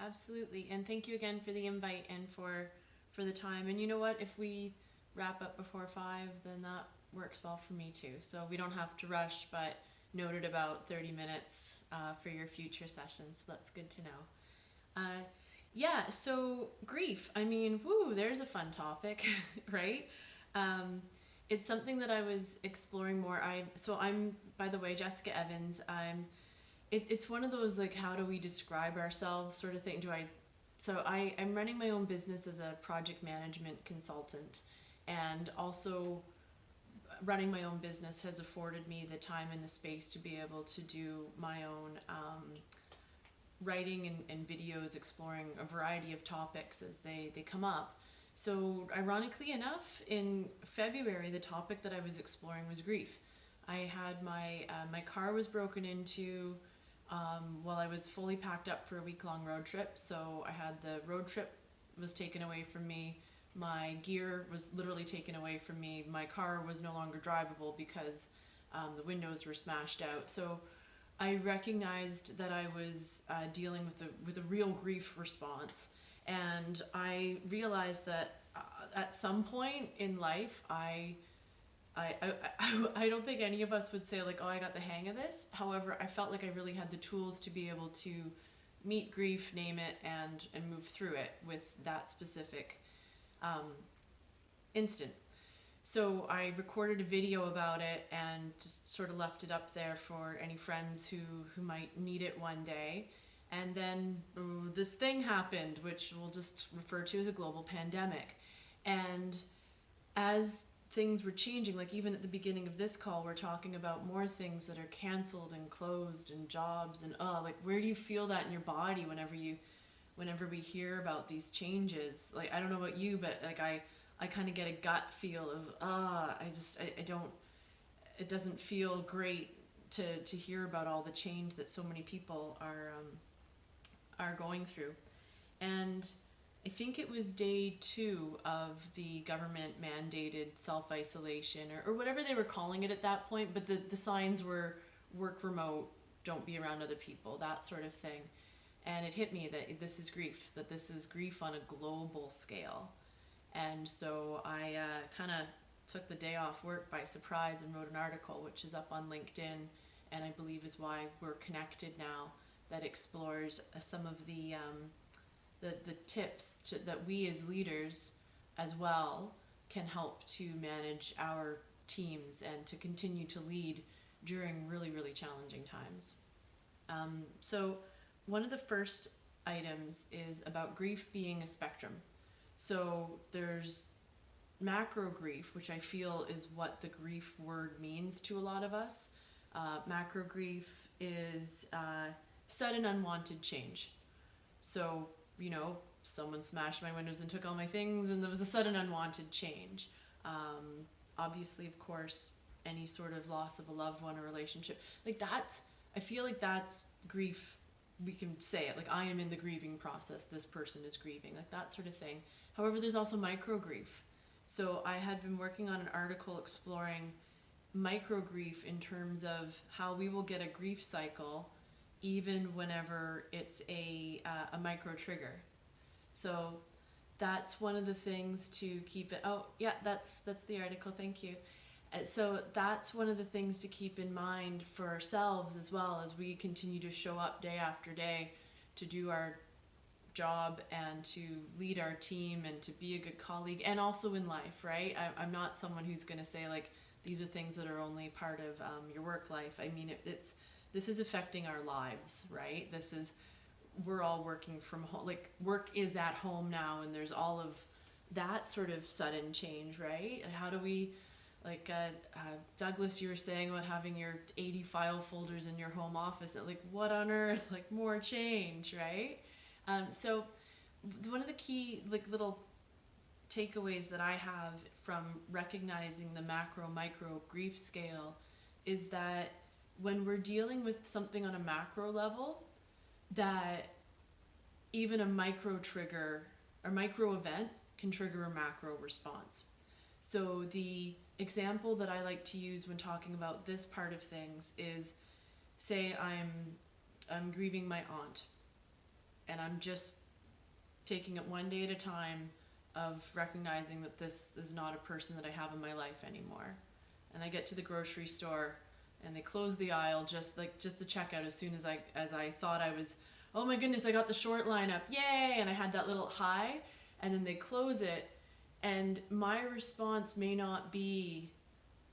absolutely. And thank you again for the invite and for the time. And you know what? If we wrap up before 5, then that works well for me too. So we don't have to rush, but noted about 30 minutes for your future sessions. So that's good to know. Uh, yeah, so grief. I mean, whoo, there's a fun topic, right? Um, it's something that I was exploring more. I'm, by the way, Jessica Evans. It's one of those like, how do we describe ourselves sort of thing. I'm running my own business as a project management consultant, and also running my own business has afforded me the time and the space to be able to do my own writing and videos exploring a variety of topics as they come up. So, ironically enough, in February, the topic that I was exploring was grief. I had my car was broken into while I was fully packed up for a week long road trip. So I had the road trip was taken away from me. My gear was literally taken away from me. My car was no longer drivable because the windows were smashed out. So I recognized that I was dealing with a real grief response, and I realized that at some point in life, I don't think any of us would say like, oh, I got the hang of this. However, I felt like I really had the tools to be able to meet grief, name it, and move through it with that specific um, instant. So I recorded a video about it and just sort of left it up there for any friends who might need it one day. And then this thing happened, which we'll just refer to as a global pandemic. And as things were changing, like even at the beginning of this call, we're talking about more things that are canceled and closed and jobs and like where do you feel that in your body whenever we hear about these changes? Like I don't know about you, but like I kind of get a gut feel of I don't, it doesn't feel great to hear about all the change that so many people are going through. And I think it was day 2 of the government mandated self isolation, or whatever they were calling it at that point, but the signs were work remote, don't be around other people, that sort of thing. And it hit me that this is grief on a global scale. And so I kind of took the day off work by surprise and wrote an article, which is up on LinkedIn, and I believe is why we're connected now, that explores some of the tips that we as leaders as well can help to manage our teams and to continue to lead during really, really challenging times. So, one of the first items is about grief being a spectrum. So, there's macro grief, which I feel is what the grief word means to a lot of us. Macro grief is sudden unwanted change. So, someone smashed my windows and took all my things, and there was a sudden unwanted change. Obviously, of course, any sort of loss of a loved one or relationship. Like that's, I feel like that's grief. We can say it like, I am in the grieving process, this person is grieving, like that sort of thing. However, there's also micro grief. So, I had been working on an article exploring micro grief in terms of how we will get a grief cycle even whenever it's a micro trigger. So that's one of the things to keep it. Oh, yeah, that's the article. Thank you. So that's one of the things to keep in mind for ourselves as well, as we continue to show up day after day to do our job and to lead our team and to be a good colleague, and also in life, right? I'm not someone who's going to say like these are things that are only part of your work life. I mean, it's this is affecting our lives, right? This is, we're all working from home, like work is at home now, and there's all of that sort of sudden change, right? How do we, like Douglas, you were saying about having your 80 file folders in your home office, and like what on earth, like more change, right? So one of the key like little takeaways that I have from recognizing the macro micro grief scale is that when we're dealing with something on a macro level, that even a micro trigger or micro event can trigger a macro response. So the example that I like to use when talking about this part of things is, say I'm grieving my aunt. and I'm just taking it one day at a time of recognizing that this is not a person that I have in my life anymore. And I get to the grocery store and they close the aisle, just the checkout, as soon as I thought I was, oh my goodness, I got the short line up, yay, and I had that little high, and then they close it, and my response may not be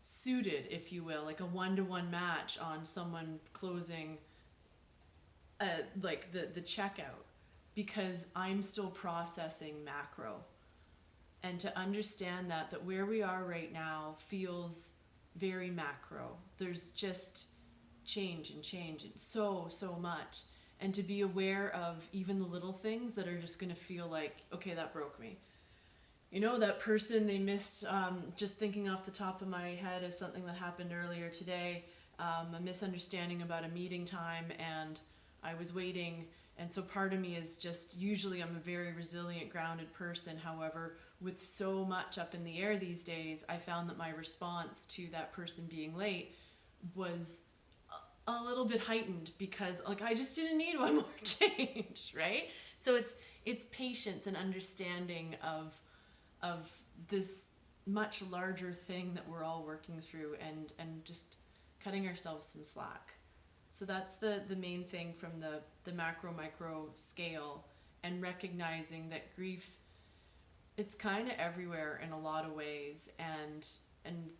suited, if you will, like a one-to-one match on someone closing like the checkout, because I'm still processing macro. And to understand that where we are right now feels very macro. There's just change and so much. And to be aware of even the little things that are just going to feel like, okay, that broke me. You know, that person they missed, just thinking off the top of my head is something that happened earlier today, a misunderstanding about a meeting time, and I was waiting. And so part of me is just, usually I'm a very resilient, grounded person. However, with so much up in the air these days, I found that my response to that person being late was a little bit heightened, because like I just didn't need one more change, right? So it's patience and understanding of this much larger thing that we're all working through, and just cutting ourselves some slack. So that's the main thing from the macro micro scale, and recognizing that grief, it's kind of everywhere in a lot of ways, and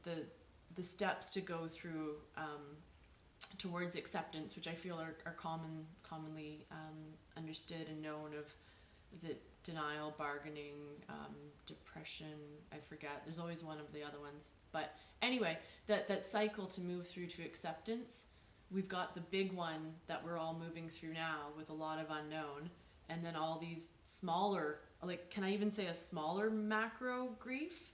the steps to go through towards acceptance, which I feel are commonly understood and known of, is it denial, bargaining, depression, I forget, there's always one of the other ones. But anyway, that cycle to move through to acceptance, we've got the big one that we're all moving through now with a lot of unknown, and then all these smaller, like, can I even say a smaller macro grief,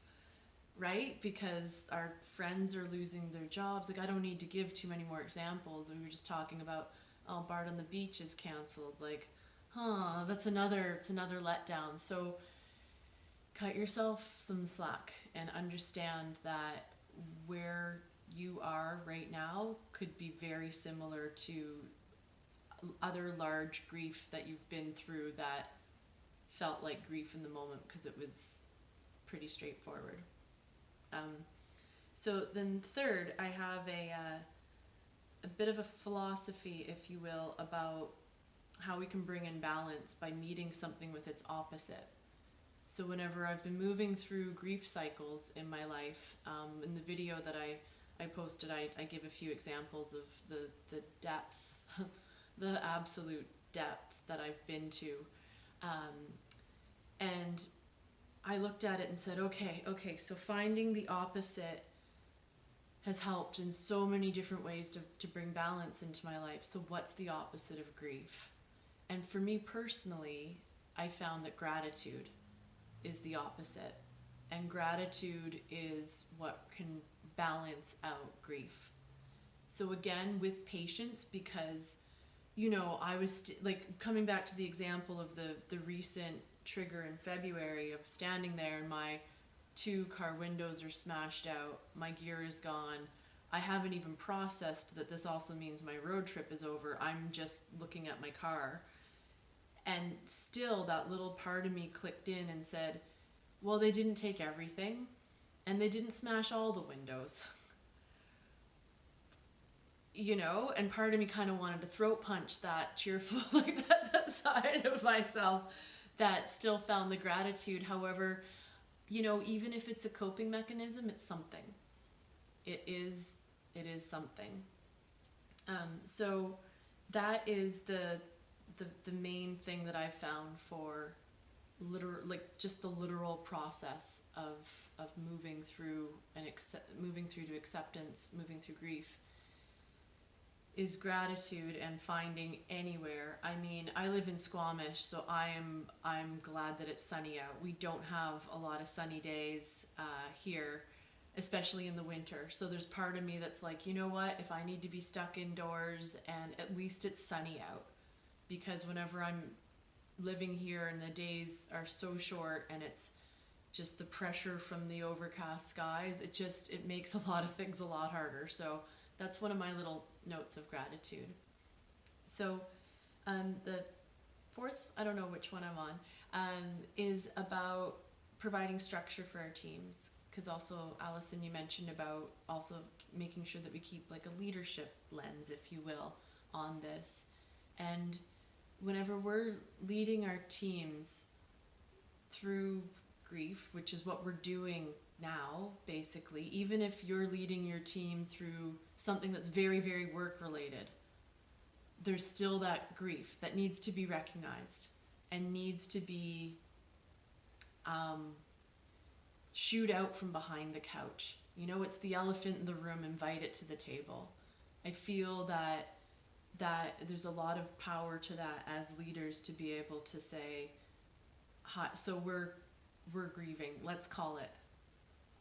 right? Because our friends are losing their jobs. Like, I don't need to give too many more examples. We were just talking about, oh, Bard on the Beach is canceled. Like, it's another letdown. So cut yourself some slack and understand that where you are right now could be very similar to other large grief that you've been through that felt like grief in the moment because it was pretty straightforward. So then third, I have a bit of a philosophy, if you will, about how we can bring in balance by meeting something with its opposite. So whenever I've been moving through grief cycles in my life, in the video that I posted, I give a few examples of the depth, the absolute depth that I've been to. And I looked at it and said, okay, so finding the opposite has helped in so many different ways to bring balance into my life. So what's the opposite of grief? And for me personally, I found that gratitude is the opposite. And gratitude is what can balance out grief. So again, with patience, because, you know, I was like coming back to the example of the recent trigger in February of standing there and my 2 car windows are smashed out, my gear is gone. I haven't even processed that this also means my road trip is over. I'm just looking at my car. And still that little part of me clicked in and said, well, they didn't take everything and they didn't smash all the windows. You know, and part of me kind of wanted to throat punch that cheerful, like that side of myself that still found the gratitude. However, you know, even if it's a coping mechanism, it's something. It is something. So that is the main thing that I've found for just the literal process of moving through moving through to acceptance, moving through grief, is gratitude and finding anywhere. I mean, I live in Squamish, so I'm glad that it's sunny out. We don't have a lot of sunny days here, especially in the winter. So there's part of me that's like, you know what, if I need to be stuck indoors and at least it's sunny out, because whenever I'm living here and the days are so short and it's just the pressure from the overcast skies, it makes a lot of things a lot harder. So that's one of my little notes of gratitude. So the fourth, I don't know which one I'm on, is about providing structure for our teams. Because also, Allison, you mentioned about also making sure that we keep like a leadership lens, if you will, on this. And whenever we're leading our teams through grief, which is what we're doing now, basically, even if you're leading your team through something that's very, very work related, there's still that grief that needs to be recognized and needs to be shooed out from behind the couch. You know, it's the elephant in the room, invite it to the table. I feel that there's a lot of power to that as leaders, to be able to say, hi, so we're grieving, let's call it.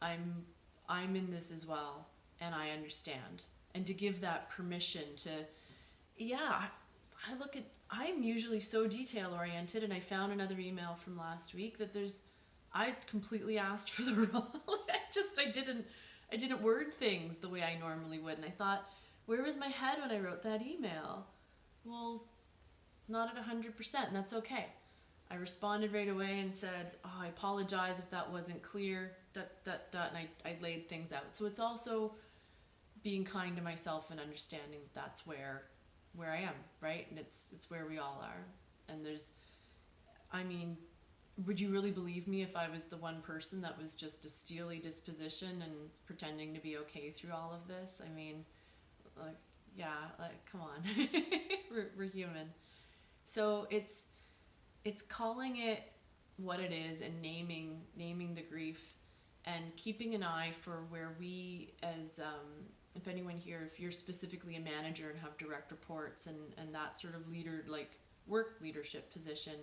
I'm in this as well, and I understand. And to give that permission to, yeah, I'm usually so detail oriented, and I found another email from last week that I completely asked for the role. I didn't word things the way I normally would, and I thought, where was my head when I wrote that email? Well, not at 100%, and that's okay. I responded right away and said, oh, I apologize if that wasn't clear, and I laid things out. So it's also being kind to myself and understanding that that's where I am, right? And it's where we all are. And would you really believe me if I was the one person that was just a steely disposition and pretending to be okay through all of this? I mean, like, yeah, like, come on. we're human. So it's calling it what it is and naming the grief, and keeping an eye for where we as if anyone here, if you're specifically a manager and have direct reports and that sort of leader, like work leadership position,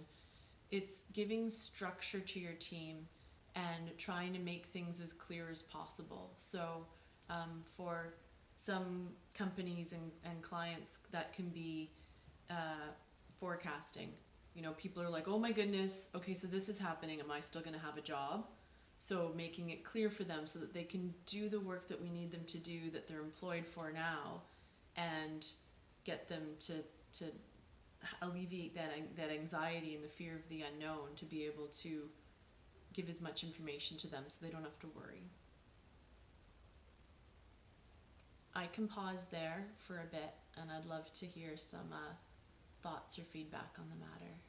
it's giving structure to your team and trying to make things as clear as possible. So for some companies and clients, that can be forecasting. You know, people are like, oh my goodness, okay, so this is happening, am I still going to have a job? So making it clear for them so that they can do the work that we need them to do, that they're employed for now, and get them to alleviate that anxiety and the fear of the unknown, to be able to give as much information to them so they don't have to worry. I can pause there for a bit, and I'd love to hear some thoughts or feedback on the matter.